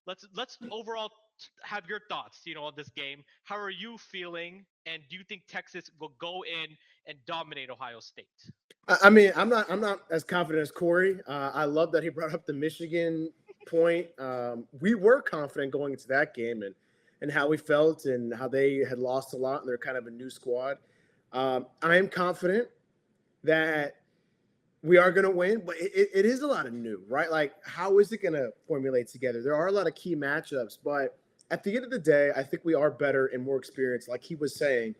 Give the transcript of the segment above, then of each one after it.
let's overall have your thoughts, on this game. How are you feeling, and do you think Texas will go in and dominate Ohio State? I mean, I'm not as confident as Corey. I love that he brought up the Michigan point. We were confident going into that game and how we felt and how they had lost a lot and they're kind of a new squad. I am confident that we are going to win, but it is a lot of new, right? Like, how is it going to formulate together? There are a lot of key matchups, but at the end of the day, I think we are better and more experienced, like he was saying,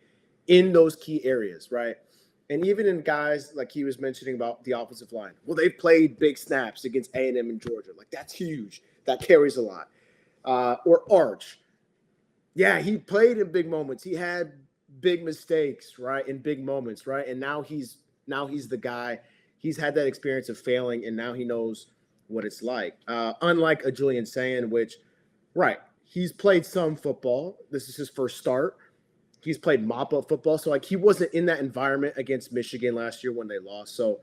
in those key areas, right? And even in guys like he was mentioning about the offensive line, well, they've played big snaps against A&M and Georgia. Like, that's huge. That carries a lot. Or Arch. Yeah, he played in big moments. He had big mistakes, right? In big moments, right? And now he's the guy. He's had that experience of failing, and now he knows what it's like. Unlike a Julian Sand, which, right, he's played some football. This is his first start. He's played mop-up football, so like he wasn't in that environment against Michigan last year when they lost. So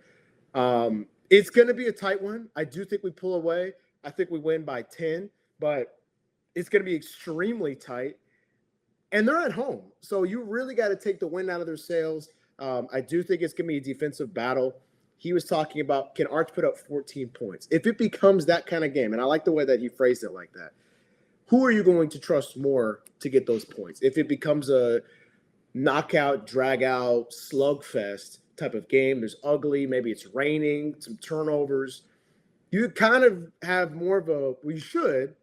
it's going to be a tight one. I do think we pull away. I think we win by 10, but it's going to be extremely tight. And they're at home. So you really got to take the wind out of their sails. I do think it's going to be a defensive battle. He was talking about, can Arch put up 14 points? If it becomes that kind of game, and I like the way that he phrased it like that, who are you going to trust more to get those points? If it becomes a knockout, drag out, slugfest type of game, there's ugly, maybe it's raining, some turnovers, you kind of have more of a, we should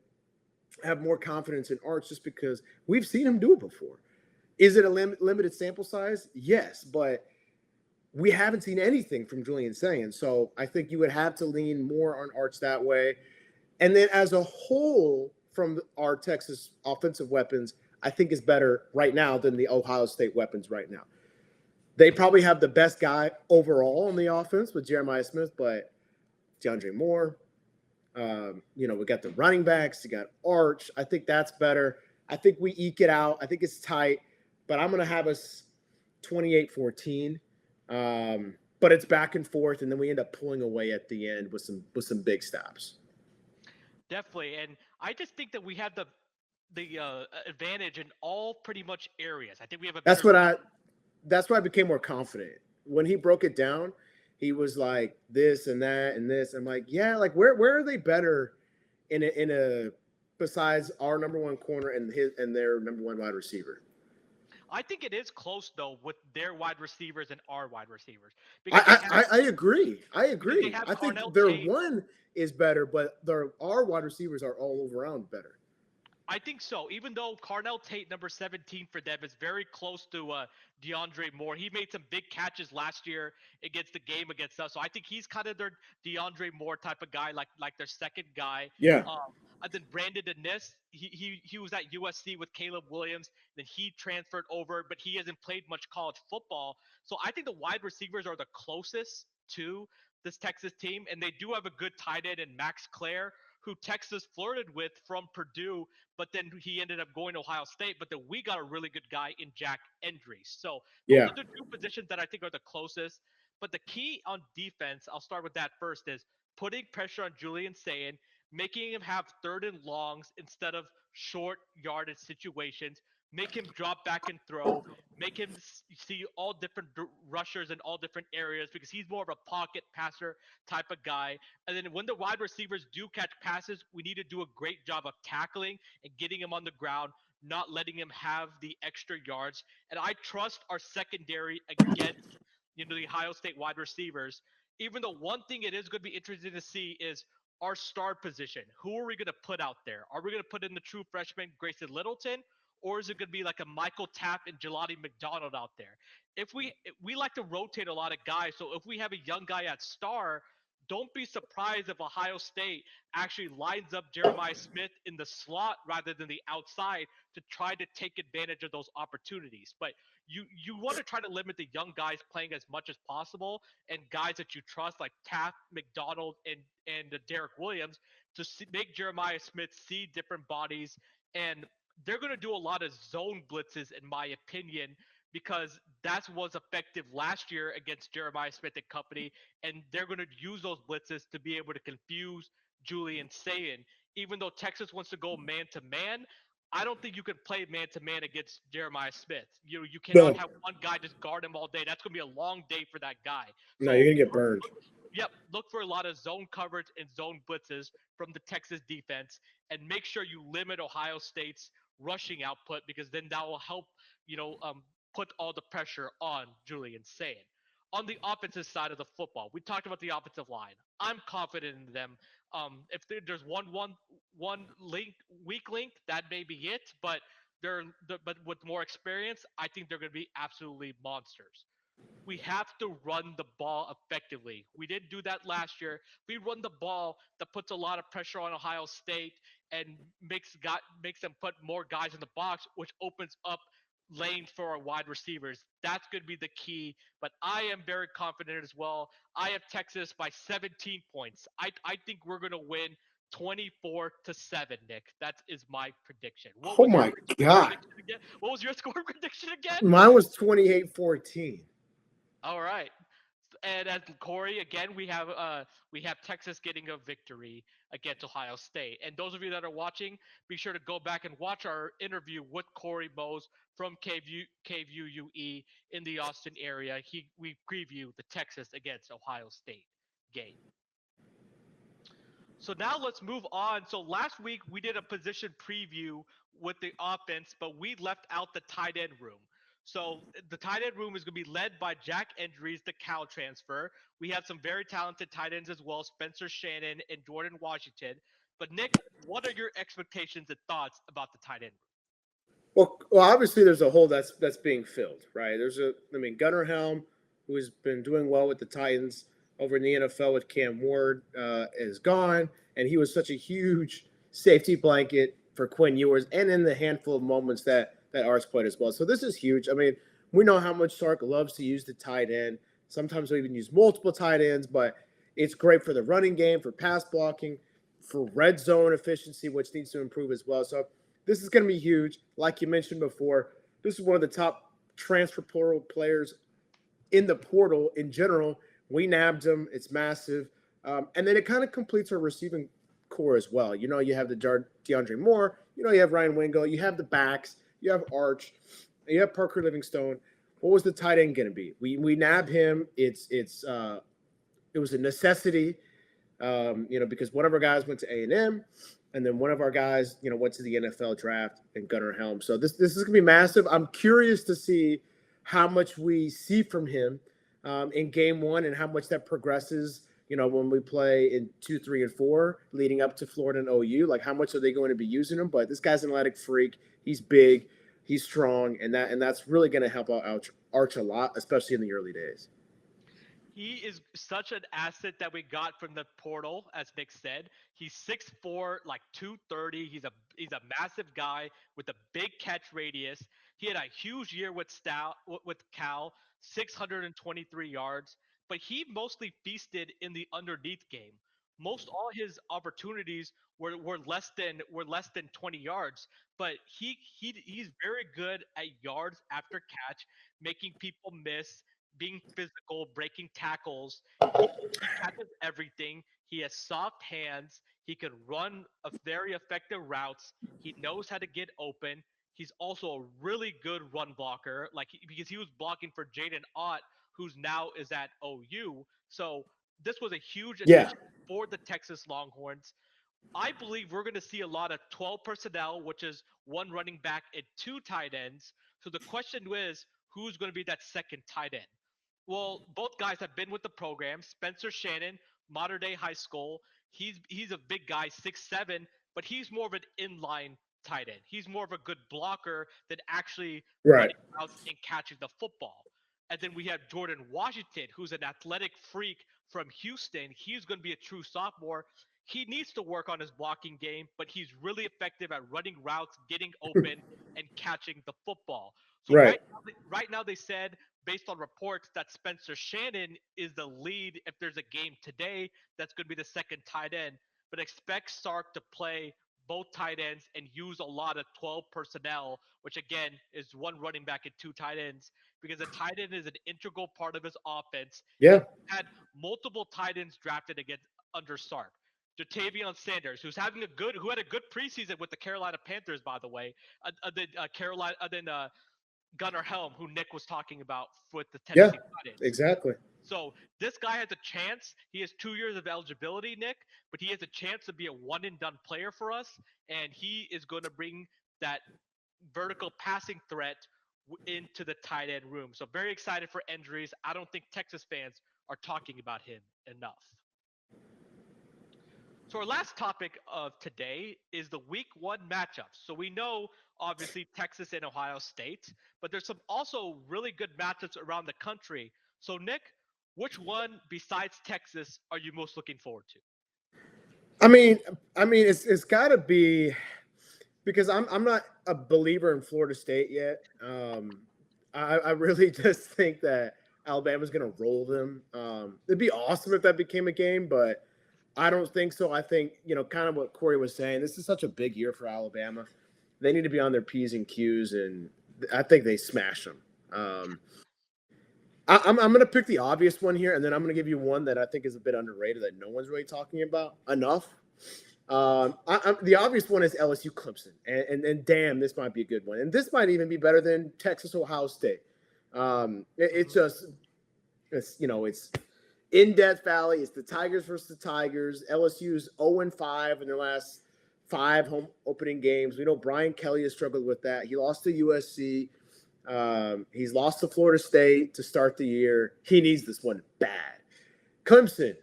have more confidence in Arch just because we've seen him do it before. Is it a limited sample size? Yes, but we haven't seen anything from Julian Saying. So I think you would have to lean more on Arch that way. And then as a whole, from our Texas offensive weapons, I think is better right now than the Ohio State weapons right now. They probably have the best guy overall on the offense with Jeremiah Smith, but DeAndre Moore, we got the running backs. You got Arch. I think that's better. I think we eke it out. I think it's tight, but I'm going to have us 28-14. But it's back and forth, and then we end up pulling away at the end with some big stops. Definitely, and I just think that we have the advantage in all pretty much areas. I think we have a better. That's why I became more confident when he broke it down. He was like this and that and this. I'm like, yeah, like where are they better in a besides our number one corner and their number one wide receiver? I think it is close though with their wide receivers and our wide receivers because I agree. because they I have think Carnell their Tate. one is better, but our wide receivers are all around better. I think so. Even though Carnell Tate, number 17 for them, is very close to DeAndre Moore. He made some big catches last year against the game against us. So I think he's kind of their DeAndre Moore type of guy, like their second guy. Yeah. And then Brandon Dennis, he was at USC with Caleb Williams. Then he transferred over, but he hasn't played much college football. So I think the wide receivers are the closest to this Texas team, and they do have a good tight end in Max Clare, who Texas flirted with from Purdue, but then he ended up going to Ohio State. But then we got a really good guy in Jack Endries. So those Yeah. are the two positions that I think are the closest. But the key on defense, I'll start with that first, is putting pressure on Julian Sayin, making him have third and longs instead of short yardage situations, make him drop back and throw, make him see all different rushers in all different areas because he's more of a pocket passer type of guy. And then when the wide receivers do catch passes, we need to do a great job of tackling and getting him on the ground, not letting him have the extra yards. And I trust our secondary against the Ohio State wide receivers. Even though one thing it is going to be interesting to see is our star position. Who are we going to put out there? Are we going to put in the true freshman Grayson Littleton, or is it going to be like a Michael Tapp and Jelani McDonald out there? If we like to rotate a lot of guys, so if we have a young guy at star, don't be surprised if Ohio State actually lines up Jeremiah Smith in the slot rather than the outside to try to take advantage of those opportunities. But you want to try to limit the young guys playing as much as possible and guys that you trust like Taft, McDonald, and Derek Williams to make Jeremiah Smith see different bodies. And they're going to do a lot of zone blitzes, in my opinion, because that was effective last year against Jeremiah Smith and company, and they're going to use those blitzes to be able to confuse Julian Sayin. even though Texas wants to go man to man, I don't think you can play man to man against Jeremiah Smith. You cannot No, have one guy just guard him all day. That's going to be a long day for that guy. no, you're So gonna get burned. yep, look for a lot of zone coverage and zone blitzes from the Texas defense, and make sure you limit Ohio State's rushing output because then that will help you know um, put all the pressure on Julian Sayin. On the offensive side of the football, we talked about the offensive line. I'm confident in them. If there's one link weak link, that may be it. But but with more experience, I think they're going to be absolutely monsters. We have to run the ball effectively. We didn't do that last year. We run the ball that puts a lot of pressure on Ohio State and makes them put more guys in the box, which opens up lanes for our wide receivers. That's going to be the key. But I am very confident as well. I have Texas by 17 points. I think we're going to win 24-7, Nick. That is my prediction. What Oh was your my score God. prediction again? What was your score prediction again? Mine was 28-14. All right. And as Corey, again, we have Texas getting a victory against Ohio State. And those of you that are watching, be sure to go back and watch our interview with Corey Mose from KVUE in the Austin area. We preview the Texas against Ohio State game. So now let's move on. So last week we did a position preview with the offense, but we left out the tight end room. So the tight end room is going to be led by Jack Endries, the Cal transfer. We have some very talented tight ends as well, Spencer Shannon and Jordan Washington. But Nick, what are your expectations and thoughts about the tight end room? Well, obviously there's a hole that's being filled, right? Gunnar Helm, who has been doing well with the Titans over in the NFL with Cam Ward, is gone, and he was such a huge safety blanket for Quinn Ewers, and in the handful of moments that Arts played as well. So this is huge. I mean, we know how much Sark loves to use the tight end. Sometimes we even use multiple tight ends, but it's great for the running game, for pass blocking, for red zone efficiency, which needs to improve as well. So this is going to be huge. Like you mentioned before, this is one of the top transfer portal players in the portal in general. We nabbed him. It's massive. And then it kind of completes our receiving core as well. You know, you have the DeAndre Moore. You know, you have Ryan Wingo. You have the backs. You have Arch. You have Parker Livingstone. What was the tight end going to be? We nab him. It was a necessity. Because one of our guys went to A&M, and then one of our guys, went to the NFL draft and Gunnar Helm. So this is gonna be massive. I'm curious to see how much we see from him in game one and how much that progresses. When we play in 2, 3, and 4, leading up to Florida and OU, like how much are they going to be using him? But this guy's an athletic freak. He's big, he's strong, and that's really going to help out Arch a lot, especially in the early days. He is such an asset that we got from the portal, as Nick said. He's 6'4", like 230. He's a massive guy with a big catch radius. He had a huge year with Cal, 623 yards, but he mostly feasted in the underneath game. Most all his opportunities were less than 20 yards, but he's very good at yards after catch, making people miss, being physical, breaking tackles. He catches everything. He has soft hands. He can run a very effective routes. He knows how to get open. He's also a really good run blocker, because he was blocking for Jaden Ott, who's now is at OU. So this was a huge Yeah. addition for the Texas Longhorns. I believe we're going to see a lot of 12 personnel, which is one running back and two tight ends. So the question is, who's going to be that second tight end? Well, both guys have been with the program. Spencer Shannon, modern day high school. He's a big guy, 6'7", but he's more of an inline tight end. He's more of a good blocker than actually Right. running routes and catching the football. And then we have Jordan Washington, who's an athletic freak from Houston. He's going to be a true sophomore. He needs to work on his blocking game, but he's really effective at running routes, getting open, and catching the football. So Right. right now they said, based on reports, that Spencer Shannon is the lead if there's a game today. That's going to be the second tight end. But expect Sark to play both tight ends and use a lot of 12 personnel, which again is one running back and two tight ends, because a tight end is an integral part of his offense. Yeah. And had multiple tight ends drafted against under Sark. Jatavion Sanders, who had a good preseason with the Carolina Panthers, by the way. Then Gunnar Helm, who Nick was talking about with the Yeah, Tennessee Titans. exactly. So this guy has a chance. He has 2 years of eligibility, Nick, but he has a chance to be a one and done player for us, and he is going to bring that vertical passing threat into the tight end room. So very excited for injuries. I don't think Texas fans are talking about him enough. So our last topic of today is the week one matchups. So we know obviously Texas and Ohio State, but there's some also really good matchups around the country. So Nick, which one besides Texas are you most looking forward to? I mean, it's got to be because I'm not a believer in Florida State yet. I really just think that Alabama's going to roll them. It'd be awesome if that became a game, but I don't think so. I think, kind of what Corey was saying, this is such a big year for Alabama. They need to be on their P's and Q's, and I think they smash them. I'm going to pick the obvious one here, and then I'm going to give you one that I think is a bit underrated that no one's really talking about enough. The obvious one is LSU Clemson, and damn, this might be a good one, and this might even be better than Texas Ohio State. It's just it's in Death Valley. It's the Tigers versus the Tigers. LSU's 0-5 in their last 5 home opening games. We know Brian Kelly has struggled with that. He lost to USC. He's lost to Florida State to start the year. He needs this one bad. Clemson,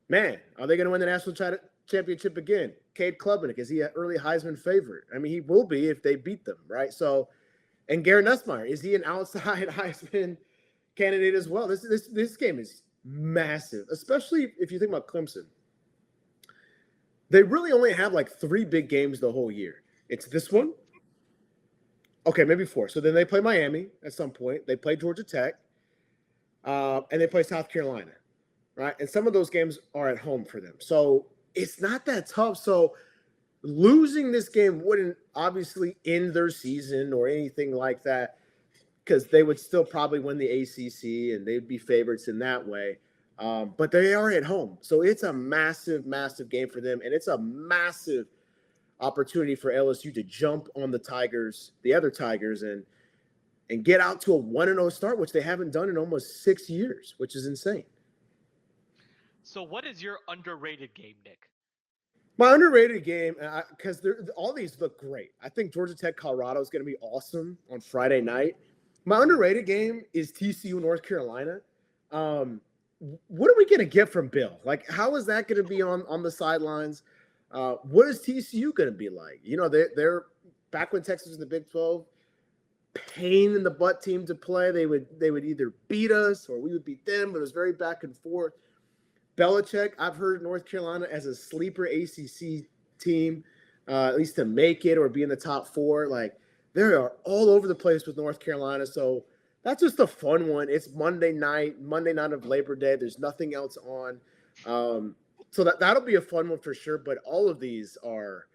man, are they going to win the national championship again? Cade Klubnik, is he an early Heisman favorite? I mean, he will be if they beat them, right? So, and Garrett Nussmeier, is he an outside Heisman candidate as well? This game is massive, especially if you think about Clemson. They really only have like 3 big games the whole year. It's this one. Okay, maybe 4. So then they play Miami at some point. They play Georgia Tech, and they play South Carolina, right? And some of those games are at home for them. So it's not that tough. So losing this game wouldn't obviously end their season or anything like that, because they would still probably win the ACC and they'd be favorites in that way. But they are at home. So it's a massive, massive game for them. And it's a massive opportunity for LSU to jump on the other Tigers, and get out to a 1-0 start, which they haven't done in almost 6 years, which is insane. So what is your underrated game, Nick? My underrated game, because all these look great. I think Georgia Tech Colorado is going to be awesome on Friday night. My underrated game is TCU North Carolina. What are we going to get from Bill? Like, how is that going to be on the sidelines? What is TCU going to be like? They're back when Texas was in the Big 12, pain in the butt team to play. They would either beat us or we would beat them, but it was very back and forth. Belichick, I've heard North Carolina as a sleeper ACC team, at least to make it or be in the top 4. Like, they are all over the place with North Carolina. So that's just a fun one. It's Monday night of Labor Day. There's nothing else on. So that'll be a fun one for sure. But all of these are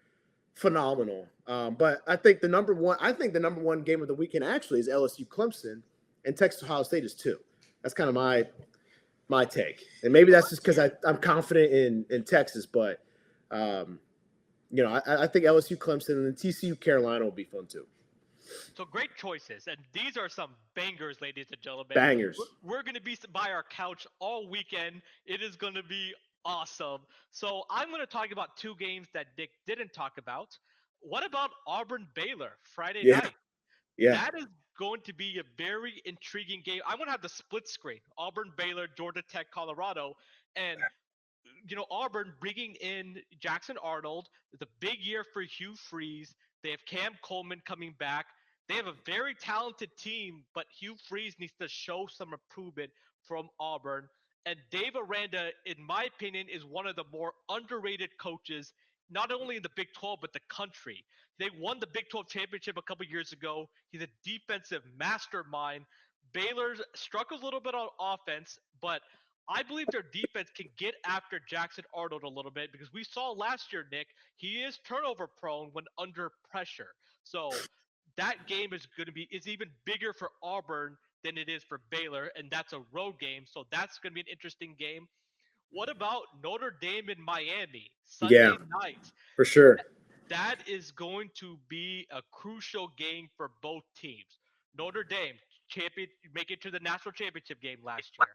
phenomenal. But I think the number one game of the weekend actually is LSU Clemson, and Texas Ohio State is 2. That's kind of my take. And maybe that's just because I'm confident in Texas, but I think LSU Clemson and then TCU Carolina will be fun too. So great choices, and these are some bangers, ladies and gentlemen. Bangers. We're going to be by our couch all weekend. It is going to be awesome. So I'm going to talk about 2 games that Dick didn't talk about. What about Auburn Baylor Friday night? Yeah. That is going to be a very intriguing game. I'm going to have the split screen: Auburn Baylor, Georgia Tech, Colorado, and Auburn bringing in Jackson Arnold. It's a big year for Hugh Freeze. They have Cam Coleman coming back. They have a very talented team, but Hugh Freeze needs to show some improvement from Auburn. And Dave Aranda, in my opinion, is one of the more underrated coaches, not only in the Big 12, but the country. They won the Big 12 championship a couple years ago. He's a defensive mastermind. Baylor struggles a little bit on offense, but I believe their defense can get after Jackson Arnold a little bit, because we saw last year, Nick, he is turnover prone when under pressure. So that game is even bigger for Auburn than it is for Baylor, and that's a road game. So that's going to be an interesting game. What about Notre Dame in Miami Yeah, Sunday night? for sure. That is going to be a crucial game for both teams. Notre Dame champion make it to the national championship game last year.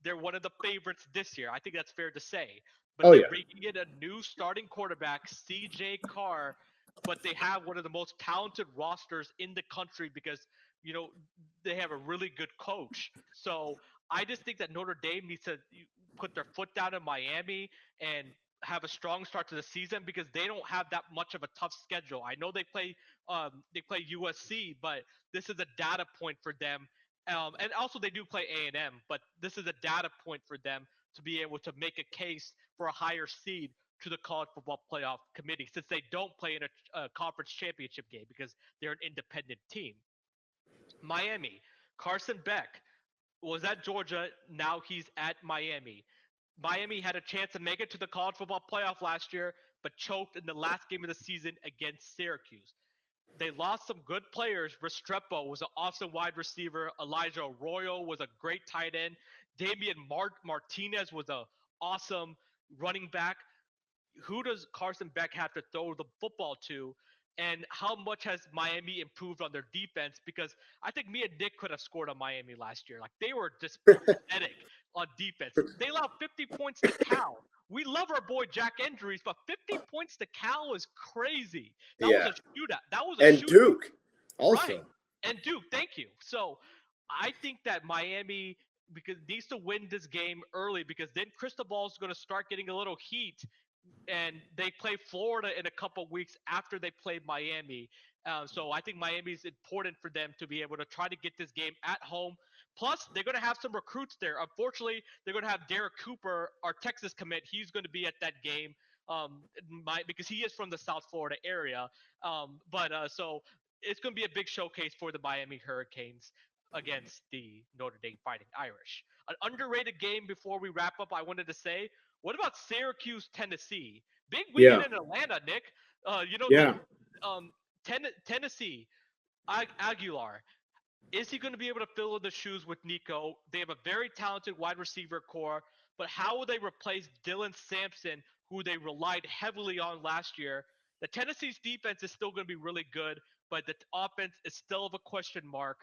They're one of the favorites this year. I think that's fair to say. But Oh they're yeah. bringing in a new starting quarterback, CJ Carr, but they have one of the most talented rosters in the country because, you know, they have a really good coach. So I just think that Notre Dame needs to put their foot down in Miami and have a strong start to the season because they don't have that much of a tough schedule. I know they play USC, but this is a data point for them. And also they do play A&M, but this is a data point for them to be able to make a case for a higher seed to the college football playoff committee since they don't play in a conference championship game because they're an independent team. Miami, Carson Beck was at Georgia. Now he's at Miami. Miami had a chance to make it to the college football playoff last year, but choked in the last game of the season against Syracuse. They lost some good players. Restrepo was an awesome wide receiver. Elijah Arroyo was a great tight end. Damian Martinez was a awesome running back. Who does Carson Beck have to throw the football to? And how much has Miami improved on their defense? Because I think me and Nick could have scored on Miami last year. Like they were just pathetic on defense. They allowed 50 points to Cal. We love our boy Jack Andrews, but 50 points to Cal is crazy. That was Yeah. a shootout. That was a And shootout. Duke Right. also. And Duke, thank you. So I think that Miami because needs to win this game early because then Cristobal is going to start getting a little heat and they play Florida in a couple weeks after they play Miami. So I think Miami is important for them to be able to try to get this game at home. Plus, they're going to have some recruits there. Unfortunately, they're going to have Derek Cooper, our Texas commit. He's going to be at that game because he is from the South Florida area. So it's going to be a big showcase for the Miami Hurricanes against the Notre Dame Fighting Irish. An underrated game before we wrap up, I wanted to say what about Syracuse, Tennessee? Big weekend Yeah. in Atlanta, Nick. Yeah. Tennessee, Aguilar. Is he going to be able to fill in the shoes with Nico? They have a very talented wide receiver core, but how will they replace Dylan Sampson, who they relied heavily on last year? The Tennessee's defense is still going to be really good, but the offense is still of a question mark.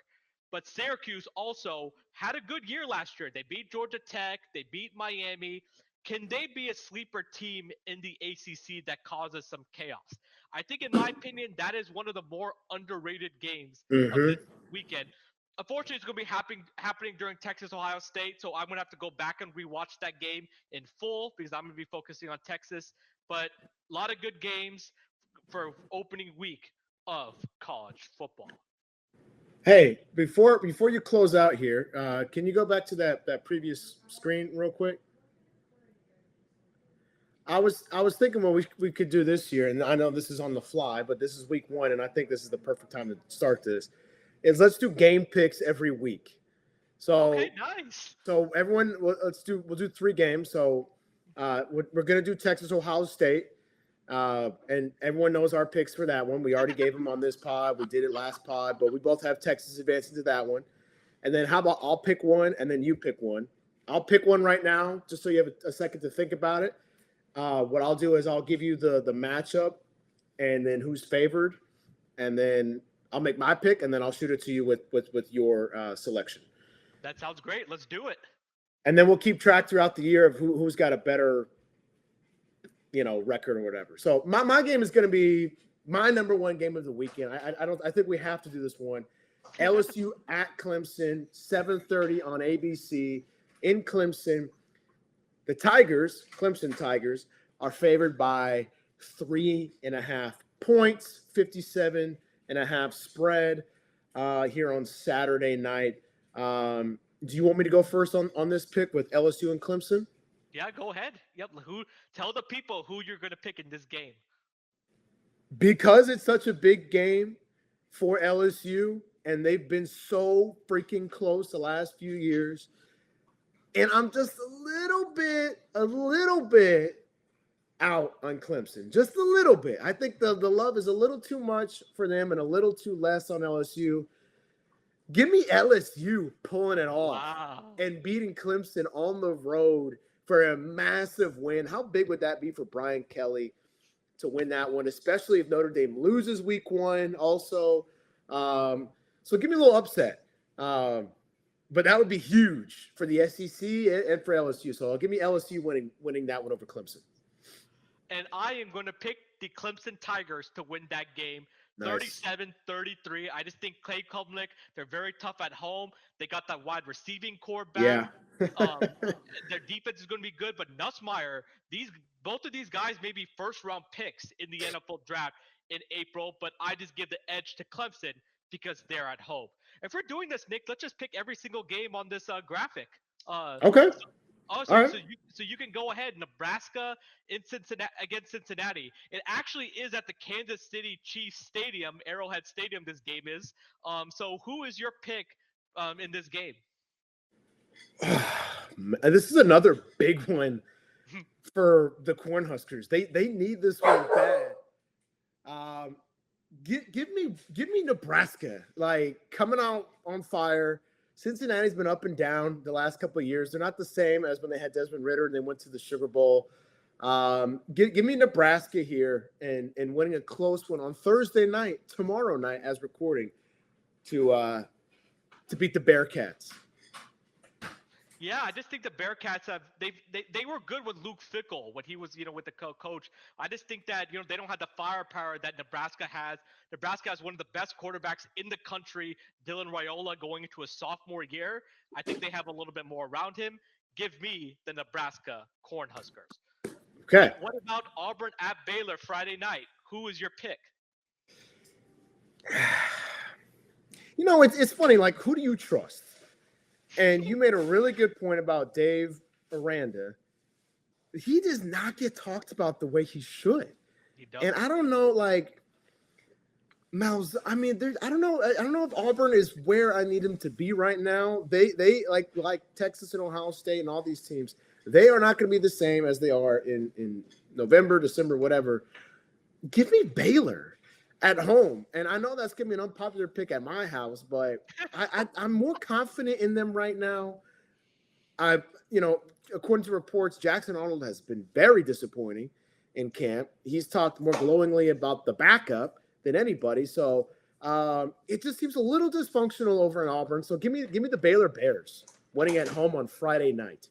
But Syracuse also had a good year last year. They beat Georgia Tech, they beat Miami. Can they be a sleeper team in the ACC that causes some chaos? I think, in my opinion, that is one of the more underrated games of Mm-hmm. this weekend. Unfortunately, it's going to be happening during Texas Ohio State, so I'm going to have to go back and rewatch that game in full because I'm going to be focusing on Texas. But a lot of good games for opening week of college football. Hey, before you close out here, can you go back to that previous screen real quick? I was thinking what we could do this year, and I know this is on the fly, but this is week one, and I think this is the perfect time to start this. Is let's do game picks every week. Okay, So nice. so everyone, we'll do three games. So we're gonna do Texas Ohio State, and everyone knows our picks for that one. We already gave them on this pod. We did it last pod, but we both have Texas advancing to that one. And then how about I'll pick one, and then you pick one. I'll pick one right now, just so you have a second to think about it. What I'll do is I'll give you the matchup, and then who's favored, and then I'll make my pick, and then I'll shoot it to you with your selection. That sounds great. Let's do it. And then we'll keep track throughout the year of who's got a better, record or whatever. So my game is going to be my number one game of the weekend. I think we have to do this one. LSU at Clemson, 7:30 on ABC in Clemson. The Clemson Tigers, are favored by 3.5 points, 57.5 spread here on Saturday night. Do you want me to go first on this pick with LSU and Clemson? Yeah, go ahead. Yep. Tell the people who you're going to pick in this game. Because it's such a big game for LSU, and they've been so freaking close the last few years. And I'm just a little bit out on Clemson. Just a little bit. I think the love is a little too much for them and a little too less on LSU. Give me LSU pulling it off Wow. and beating Clemson on the road for a massive win. How big would that be for Brian Kelly to win that one, especially if Notre Dame loses week 1 also? So give me a little upset. But that would be huge for the SEC and for LSU. So give me LSU winning that one over Clemson. And I am going to pick the Clemson Tigers to win that game. Nice. 37-33. I just think Clay Kublik, they're very tough at home. They got that wide receiving core back. Yeah. Um, their defense is going to be good, but Nussmeier, both of these guys may be first round picks in the NFL draft in April, but I just give the edge to Clemson because they're at home. If we're doing this, Nick, let's just pick every single game on this graphic. Okay. Oh, All right. so you can go ahead. Nebraska in Cincinnati against Cincinnati. It actually is at the Kansas City Chiefs Stadium, Arrowhead Stadium. This game is. So who is your pick in this game? This is another big one for the Cornhuskers. They need this one bad. Give me Nebraska, like coming out on fire. Cincinnati's been up and down the last couple of years. They're not the same as when they had Desmond Ridder and they went to the Sugar Bowl. Give me Nebraska here and winning a close one on Thursday night, tomorrow night, as recording, to beat the Bearcats. Yeah, I just think the Bearcats they were good with Luke Fickell when he was with the coach. I just think that they don't have the firepower that Nebraska has. Nebraska has one of the best quarterbacks in the country, Dylan Raiola, going into a sophomore year. I think they have a little bit more around him. Give me the Nebraska Cornhuskers. Okay. What about Auburn at Baylor Friday night? Who is your pick? It's funny. Like, who do you trust? And you made a really good point about Dave Aranda. He does not get talked about the way he should. He doesn't. And I don't know, like, Mouse. I mean, I don't know if Auburn is where I need him to be right now. They like Texas and Ohio State and all these teams. They are not going to be the same as they are in November, December, whatever. Give me Baylor at home. And I know that's going to be an unpopular pick at my house, but I'm more confident in them right now. According to reports, Jackson Arnold has been very disappointing in camp. He's talked more glowingly about the backup than anybody. So it just seems a little dysfunctional over in Auburn. So give me the Baylor Bears winning at home on Friday night.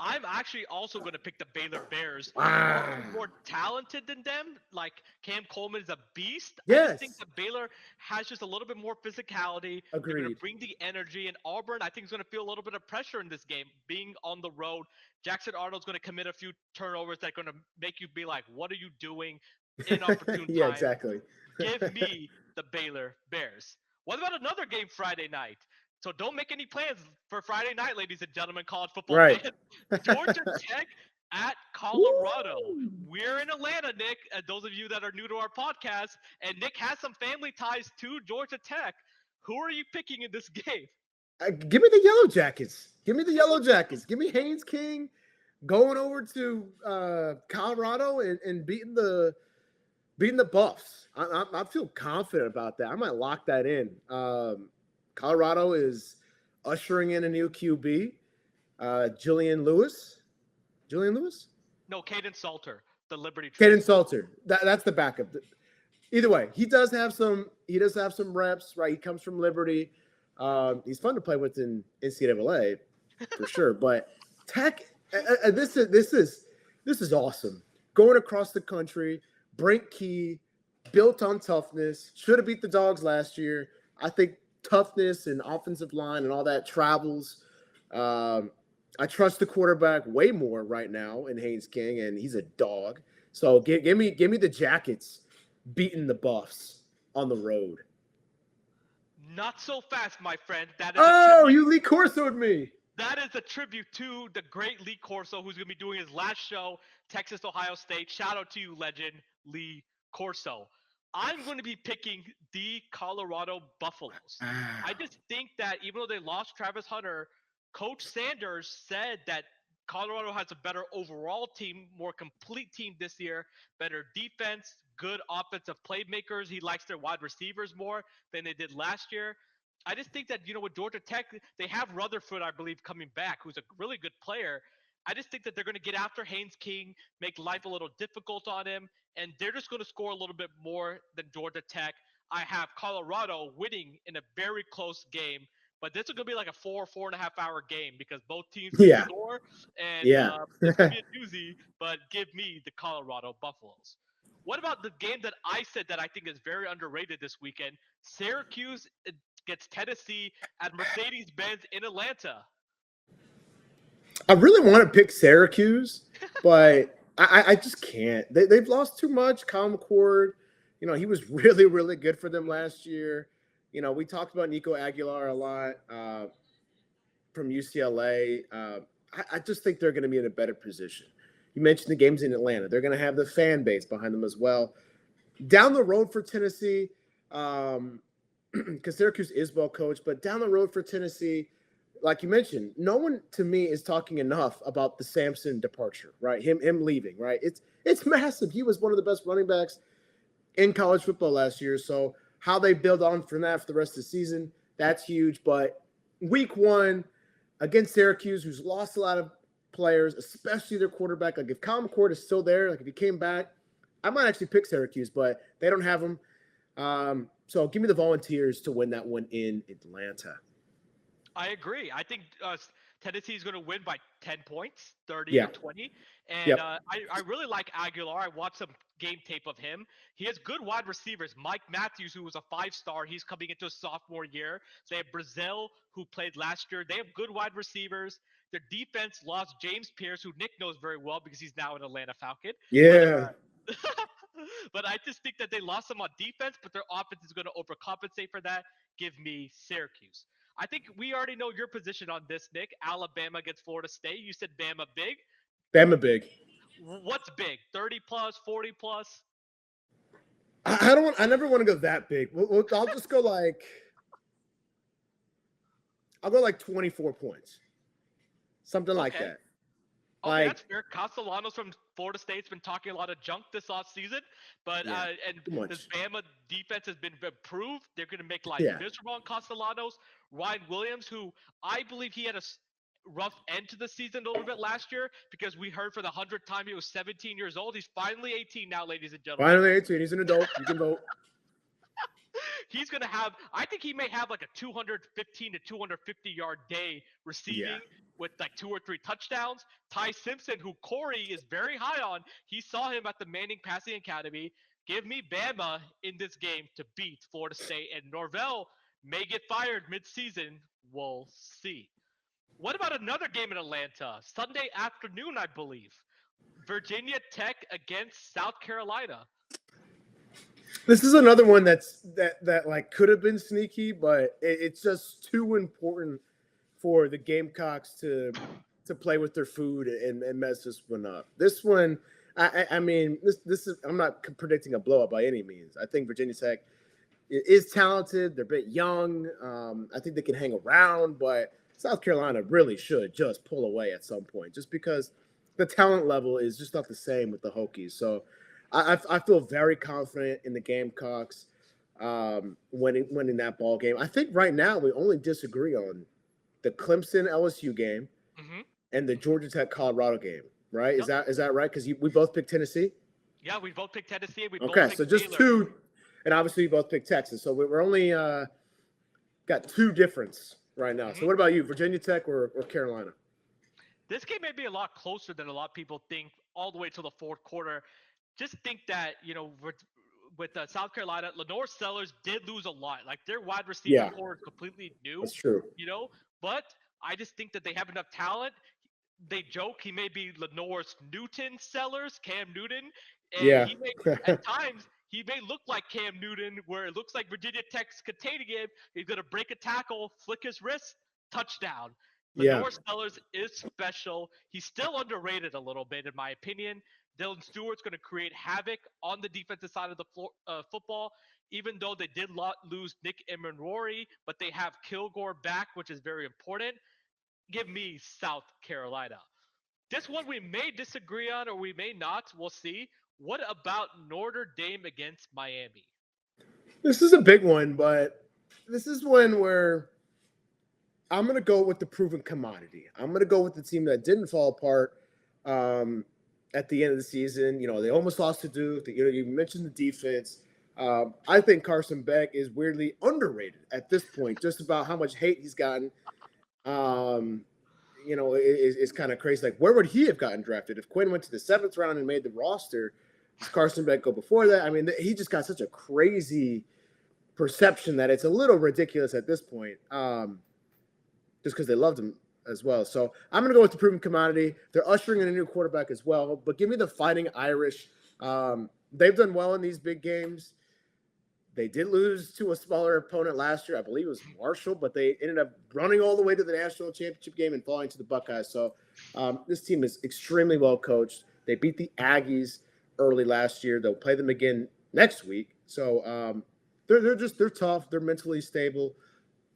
I'm actually also going to pick the Baylor Bears. More talented than them. Like Cam Coleman is a beast. Yes. I just think the Baylor has just a little bit more physicality. Agreed. They're going to bring the energy. And Auburn, I think, is going to feel a little bit of pressure in this game, being on the road. Jackson Arnold's going to commit a few turnovers that are going to make you be like, what are you doing? Inopportune Yeah, time. exactly. Give me the Baylor Bears. What about another game Friday night? So don't make any plans for Friday night, ladies and gentlemen, college football fans. Georgia Tech at Colorado. Woo! We're in Atlanta, Nick, those of you that are new to our podcast, and Nick has some family ties to Georgia Tech. Who are you picking in this game? Give me the Yellow Jackets. Give me the Yellow Jackets. Give me Haynes King going over to Colorado and beating the Buffs. I feel confident about that. I might lock that in. Colorado is ushering in a new QB, Julian Lewis. Julian Lewis? No, Caden Salter, the Liberty. Caden Salter. That's the backup. Either way, he does have some reps, right? He comes from Liberty. He's fun to play with in NCAA for sure. But Tech, this is awesome. Going across the country, Brent Key, built on toughness. Should have beat the Dogs last year. I think toughness and offensive line and all that travels. I trust the quarterback way more right now in Haynes King, and he's a dog. So give me the Jackets beating the Buffs on the road. Not so fast, my friend. That is you Lee Corso'd me. That is a tribute to the great Lee Corso, who's going to be doing his last show, Texas, Ohio State. Shout out to you, legend Lee Corso. I'm going to be picking the Colorado Buffaloes. I just think that even though they lost Travis Hunter, Coach Sanders said that Colorado has a better overall team, more complete team this year, better defense, good offensive playmakers. He likes their wide receivers more than they did last year. I just think that, with Georgia Tech, they have Rutherford, I believe, coming back, who's a really good player. I just think that they're going to get after Haynes King, make life a little difficult on him, and they're just going to score a little bit more than Georgia Tech. I have Colorado winning in a very close game, but this is going to be like a 4.5 hour game because both teams can Yeah. score, and Yeah. it's going to be a doozy. But give me the Colorado Buffaloes. What about the game that I said that I think is very underrated this weekend? Syracuse gets Tennessee at Mercedes-Benz in Atlanta. I really want to pick Syracuse, but I just can't. They've lost too much. Kyle McCord, he was really, really good for them last year. We talked about Nico Aguilar a lot from UCLA. I just think they're going to be in a better position. You mentioned the games in Atlanta. They're going to have the fan base behind them as well. Down the road for Tennessee, because Syracuse is well coached, but down the road for Tennessee, like you mentioned, no one to me is talking enough about the Sampson departure, right? Him leaving, right? It's massive. He was one of the best running backs in college football last year. So how they build on from that for the rest of the season, that's huge. But week one against Syracuse, who's lost a lot of players, especially their quarterback. Like if Kyle McCord is still there, like if he came back, I might actually pick Syracuse, but they don't have him. So give me the Volunteers to win that one in Atlanta. I agree. I think Tennessee is going to win by 10 points, 30 Yeah. to 20. And Yep. I really like Aguilar. I watched some game tape of him. He has good wide receivers. Mike Matthews, who was a 5-star, he's coming into his sophomore year. They have Brazil, who played last year. They have good wide receivers. Their defense lost James Pierce, who Nick knows very well because he's now an Atlanta Falcon. Yeah. But, but I just think that they lost him on defense, but their offense is going to overcompensate for that. Give me Syracuse. I think we already know your position on this, Nick. Alabama against Florida State. You said Bama big. Bama big. What's big? 30 plus, 40 plus? I don't want. I never want to go that big. I'll just go like. I'll go like 24 points, something like Okay. that. Okay, Like that's fair. Castellanos from Florida State's been talking a lot of junk this offseason, but yeah, and too this much. Bama defense has been improved. They're going to make life Yeah, miserable on Castellanos. Ryan Williams, who I believe he had a rough end to the season a little bit last year because we heard for the 100th time he was 17 years old. He's finally 18 now, ladies and gentlemen. finally 18. He's an adult. You can vote. He's going to have, I think he may have like a 215 to 250-yard day Yeah, receiving with like 2 or 3 touchdowns. Ty Simpson, who Corey is very high on, he saw him at the Manning Passing Academy. Give me Bama in this game to beat Florida State. And Norvell may get fired midseason. We'll see. What about another game in Atlanta? Sunday afternoon, I believe. Virginia Tech against South Carolina. this is another one that like could have been sneaky, but it's just too important for the Gamecocks to play with their food and mess this one up. This one, I mean, this is I'm not predicting a blowout by any means. I think Virginia Tech is talented. They're a bit young. I think they can hang around, but South Carolina really should just pull away at some point, just because the talent level is just not the same with the Hokies. So I feel very confident in the Gamecocks winning that ball game. I think right now we only disagree on the Clemson LSU game Mm-hmm. and the Georgia Tech Colorado game, right? Yep. Is that right? Because we both picked Tennessee. Yeah, we both picked Tennessee. We both Okay, picked so just Baylor. two, and obviously we both picked Texas. So we're only got two difference right now. Mm-hmm. So what about you, Virginia Tech or Carolina? This game may be a lot closer than a lot of people think all the way to the fourth quarter. Just think that, with South Carolina, Lenore Sellers did lose a lot. Like their wide receiver Yeah, core is completely new, that's true. but I just think that they have enough talent. They joke he may be Lenore's Newton Sellers, Cam Newton, and Yeah, he may at times he may look like Cam Newton, where it looks like Virginia Tech's containing him. He's gonna break a tackle, flick his wrist, touchdown. yeah, Lenore Sellers is special. He's still underrated a little bit, in my opinion. Dylan Stewart's going to create havoc on the defensive side of the football, even though they did lose Nick Emenwari, but they have Kilgore back, which is very important. Give me South Carolina. This one we may disagree on or we may not. We'll see. What about Notre Dame against Miami? this is a big one, but this is one where I'm gonna go with the proven commodity. I'm gonna go with the team that didn't fall apart um, at the end of the season. You know, they almost lost to Duke. You mentioned the defense. I think Carson Beck is weirdly underrated at this point, just about how much hate he's gotten. Um, it's kind of crazy. Like, where would he have gotten drafted if Quinn went to the seventh round and made the roster? Does Carson Beck go before that? I mean, he just got such a crazy perception that it's a little ridiculous at this point. Just because they loved him as well. So I'm going to go with the proven commodity. They're ushering in a new quarterback as well, but give me the Fighting Irish. They've done well in these big games. They did lose to a smaller opponent last year. I believe it was Marshall, but they ended up running all the way to the national championship game and falling to the Buckeyes. So this team is extremely well coached. They beat the Aggies early last year. They'll play them again next week. So they're tough. They're mentally stable.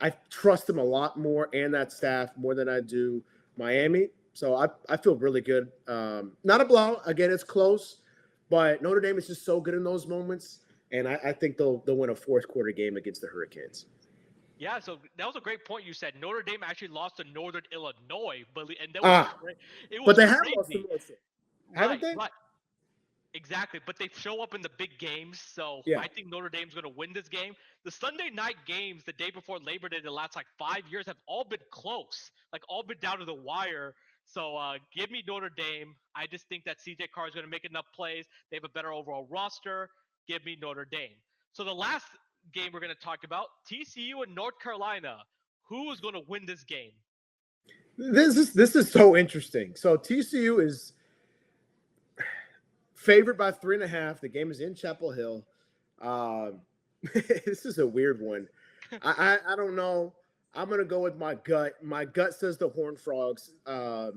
I trust them a lot more and that staff more than I do Miami. So I feel really good. Not a blowout. Again, it's close, but Notre Dame is just so good in those moments. And I think they'll win a fourth quarter game against the Hurricanes. Yeah, so that was a great point you said. Notre Dame actually lost to Northern Illinois, and that was Ah, it but was they have lost to crazy. Mercer, haven't Right, they? right. Exactly, but they show up in the big games, so Yeah. I think Notre Dame's going to win this game. The Sunday night games the day before Labor Day the last like 5 years have all been close, like all been down to the wire. So give me Notre Dame. I just think that CJ Carr is going to make enough plays. They have a better overall roster. Give me Notre Dame. So the last game we're going to talk about, TCU and North Carolina. Who is going to win this game? This is so interesting. So TCU is favored by 3.5. The game is in Chapel Hill. Um, this is a weird one. I don't know. I'm gonna go with my gut. My gut says the Horned Frogs. I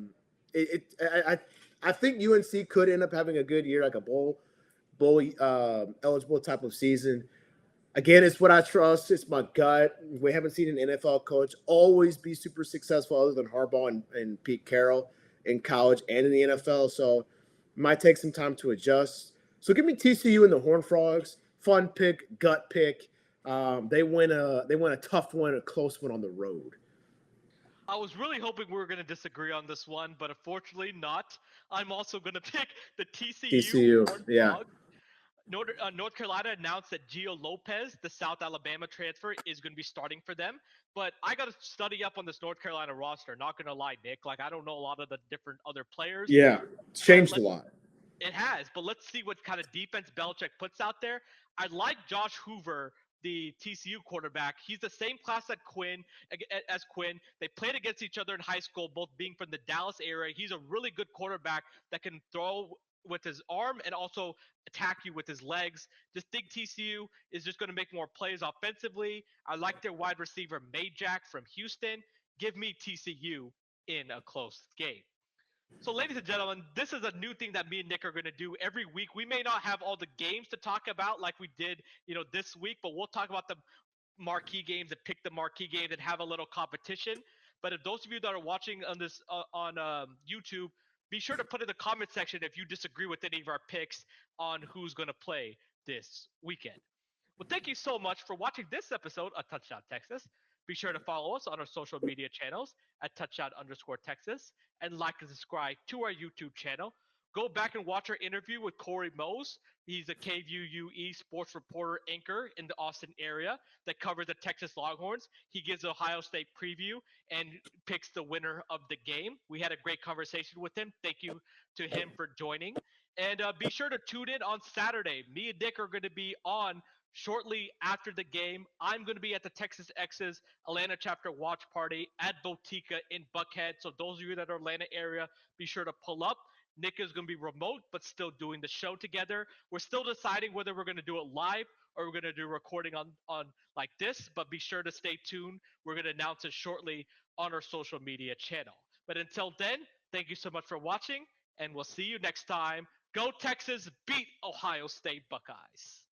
think UNC could end up having a good year, like a bowl eligible type of season. Again, it's what I trust. It's my gut. We haven't seen an NFL coach always be super successful other than Harbaugh and Pete Carroll in college and in the NFL. So it might take some time to adjust. So give me TCU and the Horned Frogs. Fun pick, gut pick. They win a tough one, a close one on the road. I was really hoping we were going to disagree on this one, but unfortunately not. I'm also going to pick the TCU TCU, Horned yeah. Frogs. North Carolina announced that Gio Lopez, the South Alabama transfer, is going to be starting for them. But I got to study up on this North Carolina roster. Not going to lie, Nick. Like, I don't know a lot of the different other players. Yeah, it's But changed a lot. it has, but let's see what kind of defense Belichick puts out there. I like Josh Hoover, the TCU quarterback. He's the same class as Quinn. They played against each other in high school, both being from the Dallas area. He's a really good quarterback that can throw with his arm and also attack you with his legs. Just think TCU is just going to make more plays offensively. I like their wide receiver Majak from Houston. Give me TCU in a close game. So, ladies and gentlemen, this is a new thing that me and Nick are going to do every week. We may not have all the games to talk about like we did, this week, but we'll talk about the marquee games and pick the marquee games and have a little competition. But if those of you that are watching on this on YouTube, be sure to put in the comment section if you disagree with any of our picks on who's going to play this weekend. Well, thank you so much for watching this episode of Touchdown Texas. Be sure to follow us on our social media channels at touchdown_Texas and like and subscribe to our YouTube channel. Go back and watch our interview with Corey Mose. He's a KVUE sports reporter anchor in the Austin area that covers the Texas Longhorns. He gives Ohio State preview and picks the winner of the game. We had a great conversation with him. Thank you to him for joining. And be sure to tune in on Saturday. Me and Nick are going to be on shortly after the game. I'm going to be at the Texas X's Atlanta chapter watch party at Botica in Buckhead. So those of you that are Atlanta area, be sure to pull up. Nick is going to be remote, but still doing the show together. We're still deciding whether we're going to do it live or we're going to do recording on like this, but be sure to stay tuned. We're going to announce it shortly on our social media channel. But until then, thank you so much for watching, and we'll see you next time. Go Texas, beat Ohio State Buckeyes.